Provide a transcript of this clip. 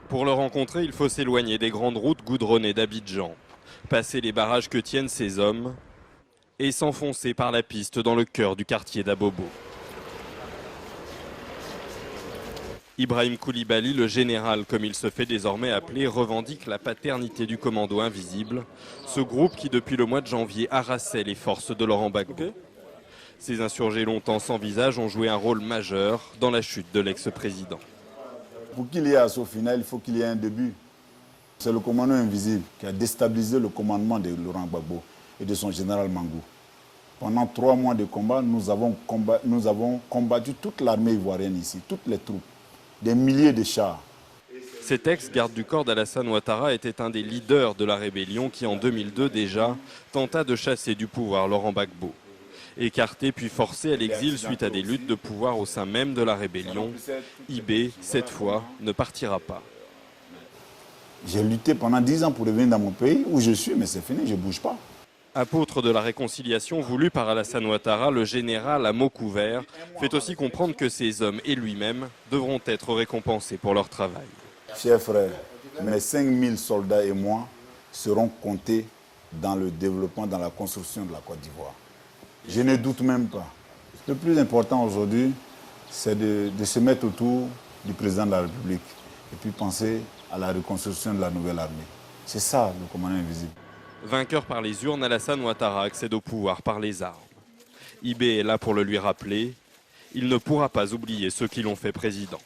Pour le rencontrer, il faut s'éloigner des grandes routes goudronnées d'Abidjan, passer les barrages que tiennent ces hommes et s'enfoncer par la piste dans le cœur du quartier d'Abobo. Ibrahim Koulibaly, le général comme il se fait désormais appeler, revendique la paternité du commando invisible, ce groupe qui depuis le mois de janvier harassait les forces de Laurent Gbagbo. Ces insurgés longtemps sans visage ont joué un rôle majeur dans la chute de l'ex-président. Pour qu'il y ait assaut final, il faut qu'il y ait un début. C'est le commando invisible qui a déstabilisé le commandement de Laurent Gbagbo et de son général Mangou. Pendant 3 mois de combat, nous avons combattu toute l'armée ivoirienne ici, toutes les troupes, des milliers de chars. Cet ex-garde du corps d'Alassane Ouattara était un des leaders de la rébellion qui, en 2002 déjà, tenta de chasser du pouvoir Laurent Gbagbo. Écarté puis forcé à l'exil suite à des luttes de pouvoir au sein même de la rébellion, IB, cette fois, ne partira pas. J'ai lutté pendant 10 ans pour revenir dans mon pays où je suis, mais c'est fini, je ne bouge pas. Apôtre de la réconciliation voulue par Alassane Ouattara, le général à mots couverts fait aussi comprendre que ces hommes et lui-même devront être récompensés pour leur travail. Chers frères, mes 5000 soldats et moi seront comptés dans le développement, dans la construction de la Côte d'Ivoire. Je ne doute même pas. Le plus important aujourd'hui, c'est de se mettre autour du président de la République et puis penser à la reconstruction de la nouvelle armée. C'est ça le commandant invisible. Vainqueur par les urnes, Alassane Ouattara accède au pouvoir par les armes. IB est là pour le lui rappeler. Il ne pourra pas oublier ceux qui l'ont fait président.